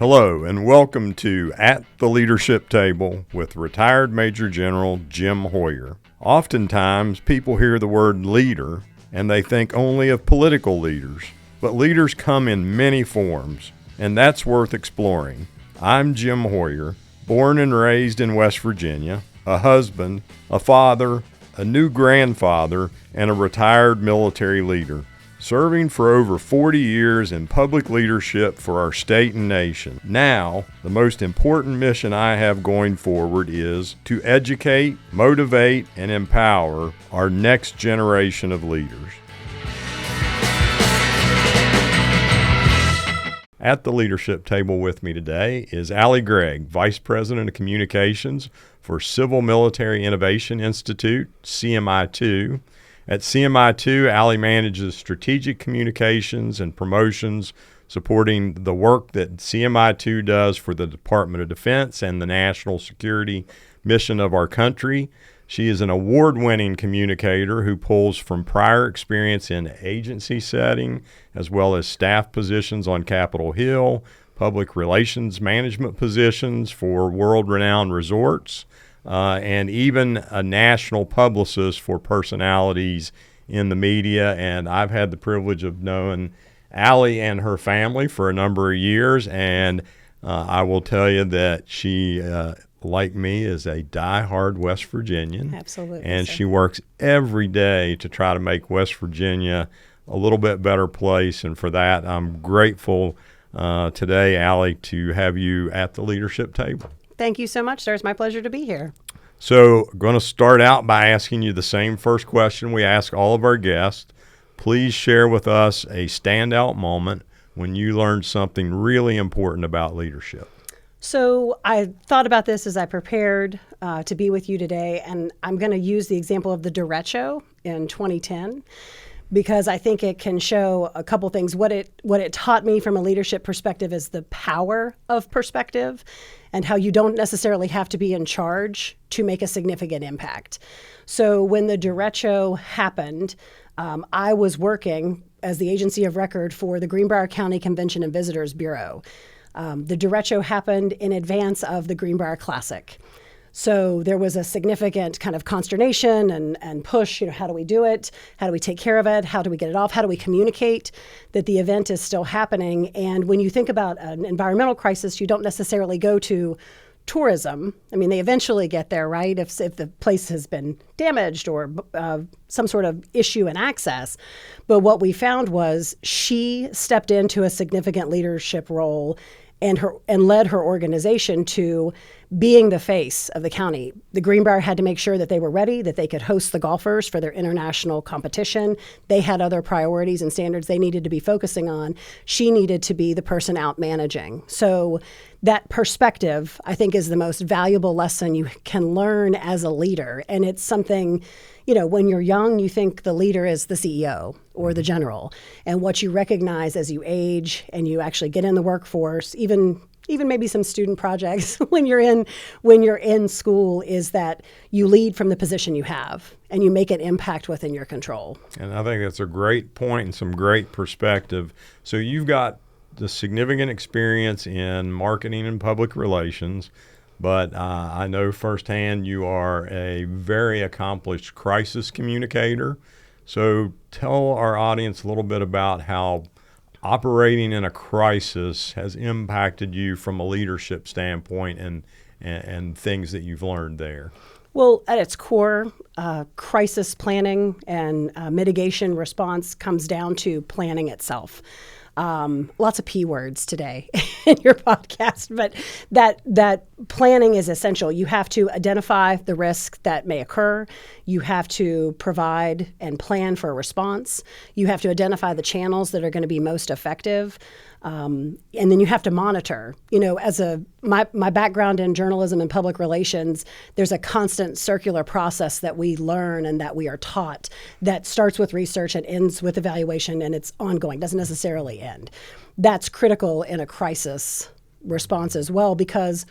Hello and welcome to At the Leadership Table with retired Major General Jim Hoyer. Oftentimes people hear the word leader and they think only of political leaders, but leaders come in many forms, and that's worth exploring. I'm Jim Hoyer, born and raised in West Virginia, a husband, a father, a new grandfather, and a retired military leader, serving for over 40 years in public leadership for our state and nation. Now, the most important mission I have going forward is to educate, motivate, and empower our next generation of leaders. At the leadership table with me today is Aly Gregg, Vice President of Communications for Civil Military Innovation Institute, CMI2. At CMI2, Aly manages strategic communications and promotions, supporting the work that CMI2 does for the Department of Defense and the national security mission of our country. She is an award-winning communicator who pulls from prior experience in agency setting, as well as staff positions on Capitol Hill, public relations management positions for world-renowned resorts, and even a national publicist for personalities in the media. And I've had the privilege of knowing Aly and her family for a number of years, and I will tell you that she, like me, is a diehard West Virginian. Absolutely. And she works every day to try to make West Virginia a little bit better place, and for that, I'm grateful today, Aly, to have you at the leadership table. Thank you so much, sir. It's my pleasure to be here. So I'm going to start out by asking you the same first question we ask all of our guests. Please share with us a standout moment when you learned something really important about leadership. So I thought about this as I prepared to be with you today, and I'm going to use the example of the derecho in 2010. Because I think it can show a couple things. What it taught me from a leadership perspective is the power of perspective and how you don't necessarily have to be in charge to make a significant impact. So when the derecho happened, I was working as the agency of record for the Greenbrier County Convention and Visitors Bureau. The derecho happened in advance of the Greenbrier Classic. So there was a significant kind of consternation and push, how do we do it? How do we take care of it? How do we get it off? How do we communicate that the event is still happening? And when you think about an environmental crisis, you don't necessarily go to tourism. I mean, they eventually get there, right? If the place has been damaged or some sort of issue in access. But what we found was she stepped into a significant leadership role and led her organization to being the face of the county. The Greenbrier had to make sure that they were ready, that they could host the golfers for their international competition. They had other priorities and standards they needed to be focusing on. She needed to be the person out managing. So that perspective, I think, is the most valuable lesson you can learn as a leader. And it's something, when you're young, you think the leader is the CEO or the general. And what you recognize as you age and you actually get in the workforce, even maybe some student projects when you're in school, is that you lead from the position you have and you make an impact within your control. And I think that's a great point and some great perspective. So you've got the significant experience in marketing and public relations, but I know firsthand you are a very accomplished crisis communicator. So tell our audience a little bit about how operating in a crisis has impacted you from a leadership standpoint and things that you've learned there. Well, at its core, crisis planning and mitigation response comes down to planning itself. Lots of P words today in your podcast, but that planning is essential. You have to identify the risk that may occur. You have to provide and plan for a response. You have to identify the channels that are going to be most effective. And then you have to monitor. As my background in journalism and public relations, there's a constant circular process that we learn and that we are taught that starts with research and ends with evaluation, and it's ongoing, doesn't necessarily end. That's critical in a crisis response as well because,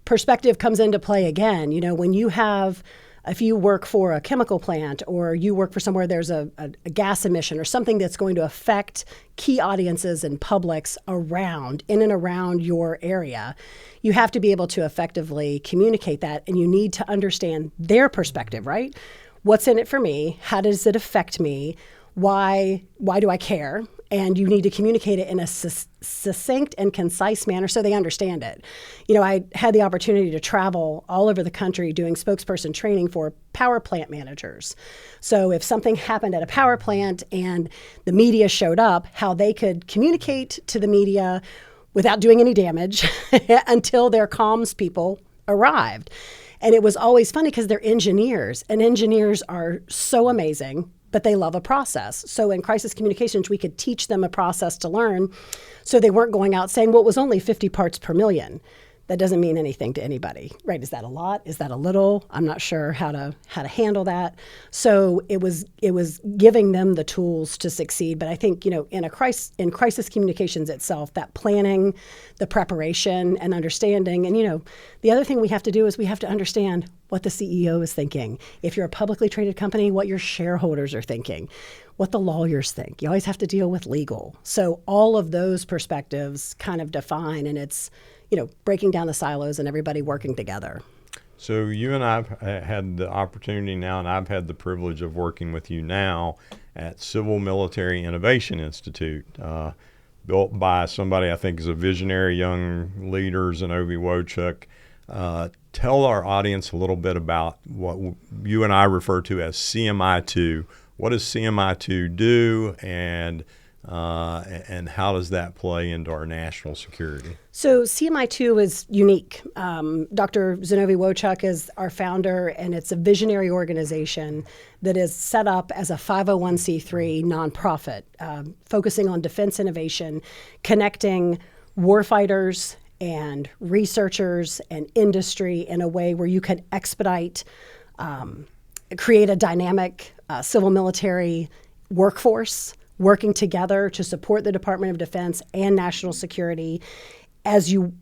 perspective comes into play again. When you have if you work for a chemical plant or you work for somewhere there's a gas emission or something that's going to affect key audiences and publics in and around your area, you have to be able to effectively communicate that, and you need to understand their perspective, right? What's in it for me? How does it affect me? Why do I care? And you need to communicate it in a succinct and concise manner so they understand it. I had the opportunity to travel all over the country doing spokesperson training for power plant managers. So if something happened at a power plant and the media showed up, how they could communicate to the media without doing any damage until their comms people arrived. And it was always funny because they're engineers, and engineers are so amazing, but they love a process. So in crisis communications, we could teach them a process to learn so they weren't going out saying, well, it was only 50 parts per million. That doesn't mean anything to anybody, right? Is that a lot? Is that a little? I'm not sure how to handle that. So it was giving them the tools to succeed. But I think, in crisis communications itself, that planning, the preparation and understanding, and the other thing we have to do is we have to understand what the CEO is thinking. If you're a publicly traded company, what your shareholders are thinking, what the lawyers think. You always have to deal with legal. So all of those perspectives kind of define, and it's breaking down the silos and everybody working together. So you and I've had the opportunity now, and I've had the privilege of working with you now at Civil Military Innovation Institute, built by somebody I think is a visionary young leader, Zinovi Wojcik. Tell our audience a little bit about what you and I refer to as CMI2. What does CMI2 do, and how does that play into our national security? So CMI2 is unique. Dr. Zinovi Wojcik is our founder, and it's a visionary organization that is set up as a 501c3 nonprofit, focusing on defense innovation, connecting warfighters and researchers and industry in a way where you could expedite, create a dynamic civil military workforce working together to support the Department of Defense and national security as you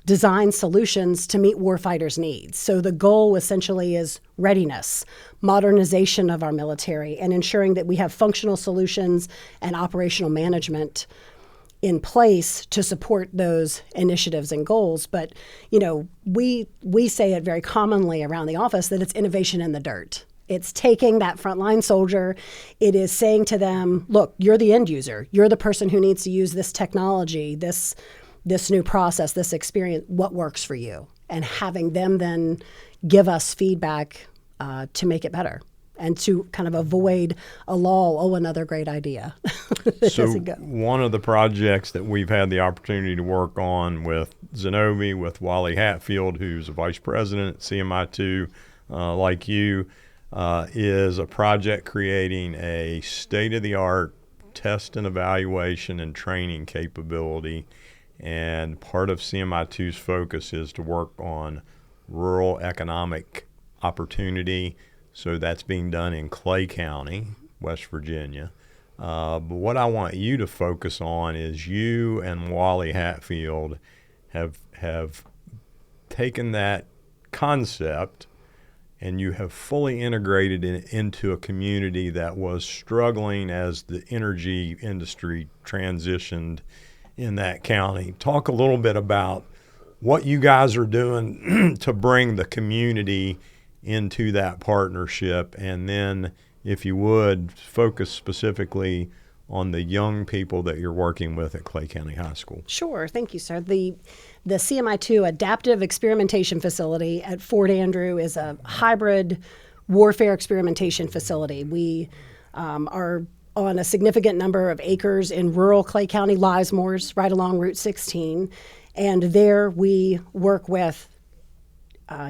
design solutions to meet warfighters' needs. So the goal essentially is readiness, modernization of our military, and ensuring that we have functional solutions and operational management in place to support those initiatives and goals. But, we say it very commonly around the office that it's innovation in the dirt. It's taking that frontline soldier. It is saying to them, look, you're the end user. You're the person who needs to use this technology, this new process, this experience. What works for you? And having them then give us feedback to make it better and to kind of avoid a lull, another great idea. So one of the projects that we've had the opportunity to work on with Zinovi, with Wally Hatfield, who's a vice president at CMI2, like you, is a project creating a state-of-the-art test and evaluation and training capability. And part of CMI2's focus is to work on rural economic opportunity. So that's being done in Clay County, West Virginia. But what I want you to focus on is you and Wally Hatfield have taken that concept and you have fully integrated it into a community that was struggling as the energy industry transitioned in that county. Talk a little bit about what you guys are doing to bring the community into that partnership, and then, if you would, focus specifically on the young people that you're working with at Clay County High School. Sure. Thank you, sir. The CMI2 Adaptive Experimentation Facility at Fort Andrew is a hybrid warfare experimentation facility. We are on a significant number of acres in rural Clay County, Lismore's, right along Route 16. And there we work with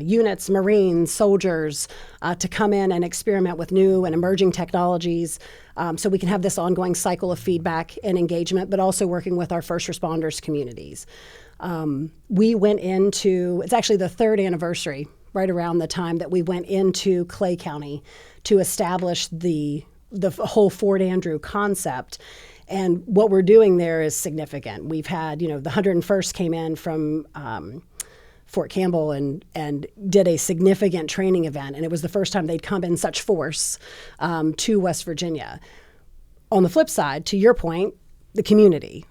units, Marines, soldiers, to come in and experiment with new and emerging technologies so we can have this ongoing cycle of feedback and engagement, but also working with our first responders communities. We went into, it's actually the third anniversary, right around the time that we went into Clay County to establish the whole Fort Andrew concept. And what we're doing there is significant. We've had, the 101st came in from Fort Campbell and did a significant training event. And it was the first time they'd come in such force to West Virginia. On the flip side, to your point, the community.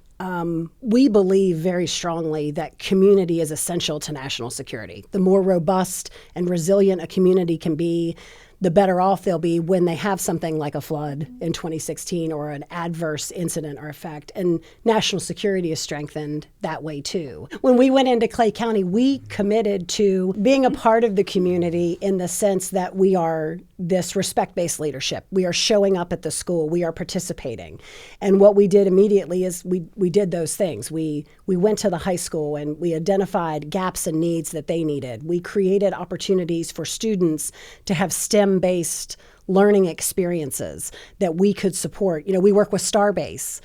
We believe very strongly that community is essential to national security. The more robust and resilient a community can be, the better off they'll be when they have something like a flood in 2016 or an adverse incident or effect. And national security is strengthened that way too. When we went into Clay County, we committed to being a part of the community in the sense that we are this respect-based leadership. We are showing up at the school. We are participating. And what we did immediately is we did those things. We went to the high school and we identified gaps and needs that they needed. We created opportunities for students to have STEM-based learning experiences that we could support. You know, we work with Starbase,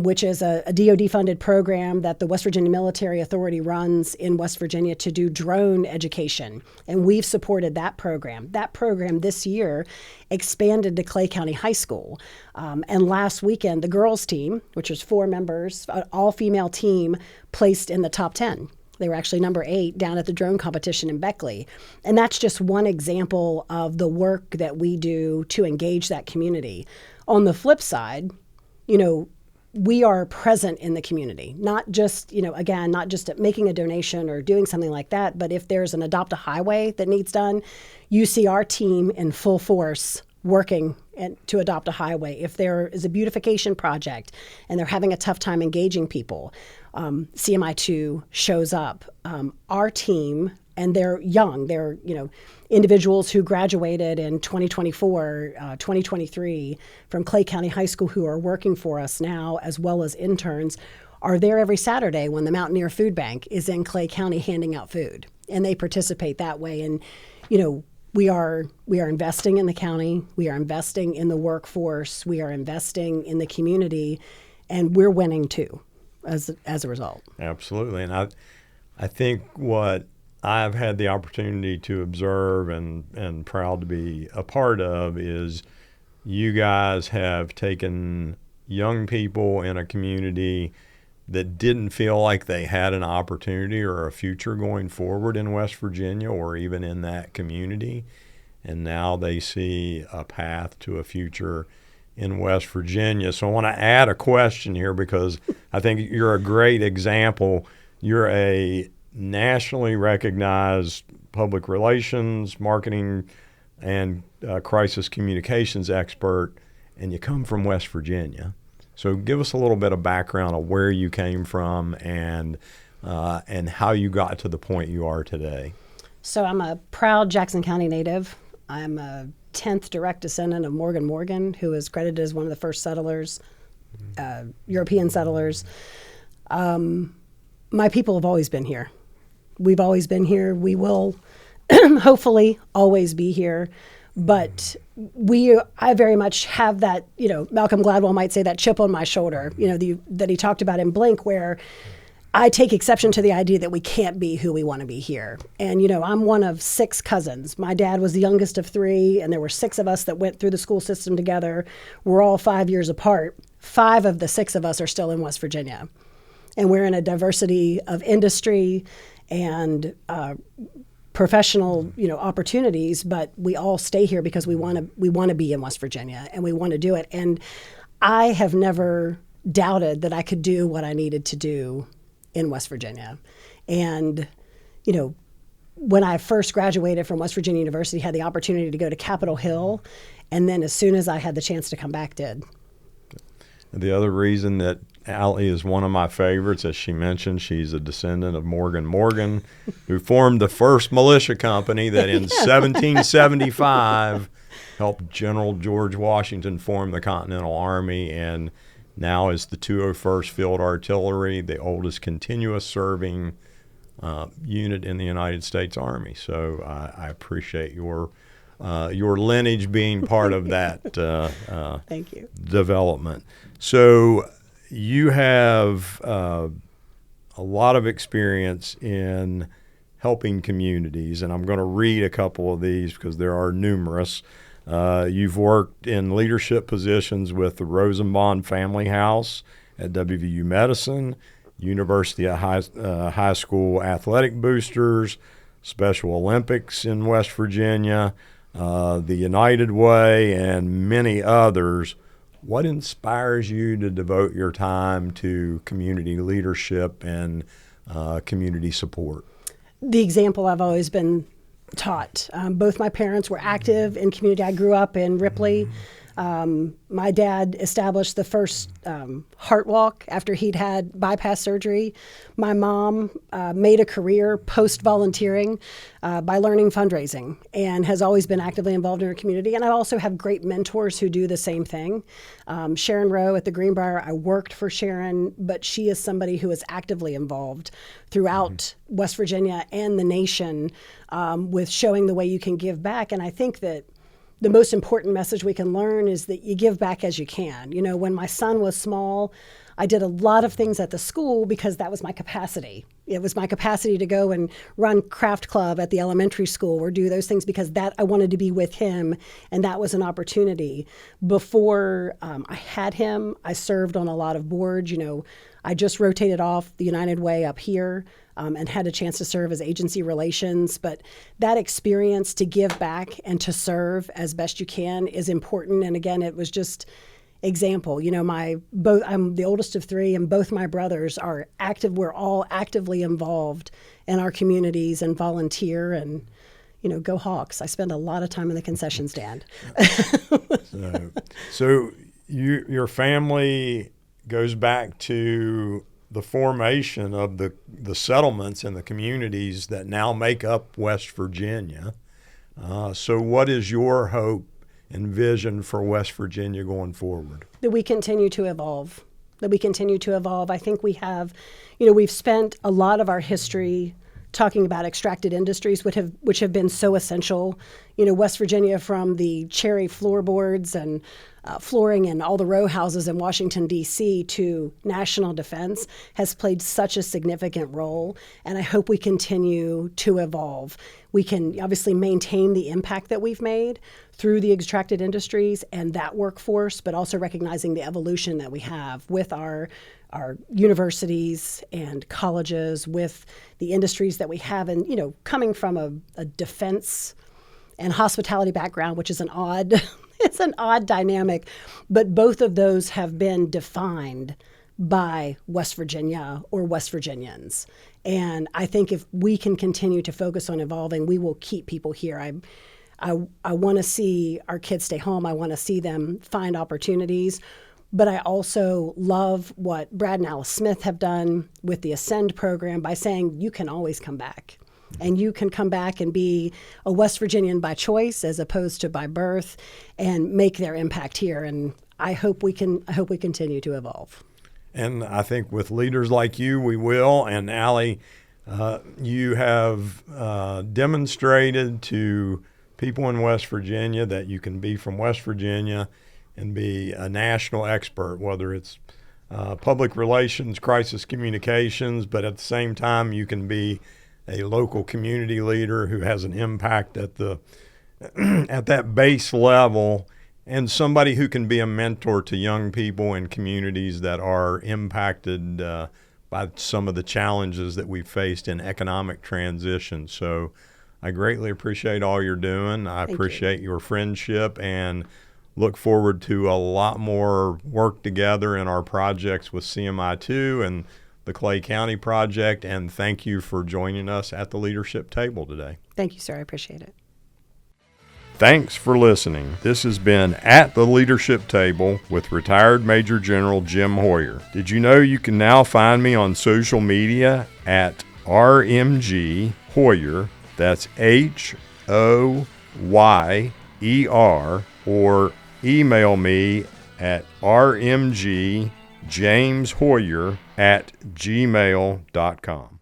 which is a DoD-funded program that the West Virginia Military Authority runs in West Virginia to do drone education, and we've supported that program. That program this year expanded to Clay County High School, and last weekend the girls team, which was 4 members, an all-female team, placed in the top 10. They were actually number 8 down at the drone competition in Beckley. And that's just one example of the work that we do to engage that community. On the flip side, you know, we are present in the community, not just, you know, again, not just at making a donation or doing something like that, but if there's an adopt a highway that needs done, you see our team in full force working to adopt a highway. If there is a beautification project and they're having a tough time engaging people, CMI2 shows up. Our team, and they're young, they're, you know, individuals who graduated in 2024, 2023 from Clay County High School who are working for us now, as well as interns, are there every Saturday when the Mountaineer Food Bank is in Clay County handing out food. And they participate that way. And, you know, we are investing in the county, we are investing in the workforce, we are investing in the community, and we're winning too as a result. Absolutely. And I think what I've had the opportunity to observe and proud to be a part of is you guys have taken young people in a community that didn't feel like they had an opportunity or a future going forward in West Virginia or even in that community. And now they see a path to a future in West Virginia. So I want to add a question here because I think you're a great example. You're a nationally recognized public relations, marketing, and crisis communications expert, and you come from West Virginia. So give us a little bit of background of where you came from and how you got to the point you are today. So I'm a proud Jackson County native. I'm a 10th direct descendant of Morgan, who is credited as one of the first settlers, European settlers. My people have always been here. We've always been here. We will hopefully always be here. But I very much have that, you know, Malcolm Gladwell might say that chip on my shoulder, you know, that he talked about in Blink, where I take exception to the idea that we can't be who we want to be here. And, you know, I'm one of 6 cousins. My dad was the youngest of 3, and there were 6 of us that went through the school system together. We're all 5 years apart. 5 of the 6 of us are still in West Virginia. And we're in a diversity of industry and professional, you know, opportunities, but we all stay here because we want to be in West Virginia and we want to do it. And I have never doubted that I could do what I needed to do in West Virginia. And, you know, when I first graduated from West Virginia University, had the opportunity to go to Capitol Hill, and then as soon as I had the chance to come back, did. The other reason that Aly is one of my favorites, as she mentioned, she's a descendant of Morgan, who formed the first militia company that in 1775 helped General George Washington form the Continental Army, and now is the 201st Field Artillery, the oldest continuous serving unit in the United States Army. So I appreciate your lineage being part of that Thank you. development. So you have a lot of experience in helping communities, and I'm going to read a couple of these because there are numerous. You've worked in leadership positions with the Rosenbaum Family House at WVU Medicine. University of High School Athletic Boosters, Special Olympics in West Virginia, the United Way, and many others. What inspires you to devote your time to community leadership and community support? The example I've always been taught. Both my parents were active in community. I grew up in Ripley. My dad established the first heart walk after he'd had bypass surgery. My mom made a career post-volunteering by learning fundraising and has always been actively involved in her community. And I also have great mentors who do the same thing. Sharon Rowe at the Greenbrier, I worked for Sharon, but she is somebody who is actively involved throughout West Virginia and the nation with showing the way you can give back. And I think that the most important message we can learn is that you give back as you can. You know, when my son was small, I did a lot of things at the school because that was my capacity. It was my capacity to go and run craft club at the elementary school or do those things because that I wanted to be with him, and that was an opportunity. Before I had him, I served on a lot of boards. You know, I just rotated off the United Way up here and had a chance to serve as agency relations. But that experience to give back and to serve as best you can is important. And again, it was just example. You know, I'm the oldest of three, and both my brothers are active. We're all actively involved in our communities and volunteer and, you know, go Hawks. I spend a lot of time in the concession stand. So your family goes back to the formation of the settlements and the communities that now make up West Virginia. So what is your hope and vision for West Virginia going forward? That we continue to evolve. I think we have, you know, we've spent a lot of our history talking about extracted industries which have been so essential. You know, West Virginia, from the cherry floorboards and flooring and all the row houses in Washington, D.C. to national defense, has played such a significant role. And I hope we continue to evolve. We can obviously maintain the impact that we've made through the extracted industries and that workforce, but also recognizing the evolution that we have with our universities and colleges, with the industries that we have. And, you know, coming from a defense and hospitality background, which is it's an odd dynamic, but both of those have been defined by West Virginia or West Virginians. And I think if we can continue to focus on evolving, we will keep people here. I want to see our kids stay home. I want to see them find opportunities. But I also love what Brad and Alice Smith have done with the Ascend program by saying you can always come back. And you can come back and be a West Virginian by choice as opposed to by birth and make their impact here. And I hope we continue to evolve. And I think with leaders like you, we will. And Aly, you have demonstrated to people in West Virginia that you can be from West Virginia and be a national expert, whether it's public relations, crisis communications, but at the same time, you can be a local community leader who has an impact at that base level, and somebody who can be a mentor to young people in communities that are impacted by some of the challenges that we've faced in economic transition. So I greatly appreciate all you're doing. I appreciate your friendship and look forward to a lot more work together in our projects with CMI2 and the Clay County Project, and thank you for joining us at the leadership table today. Thank you, sir. I appreciate it. Thanks for listening. This has been At the Leadership Table with retired Major General Jim Hoyer. Did you know you can now find me on social media at RMG Hoyer? That's HOYER, or email me at rmgjameshoyer@gmail.com.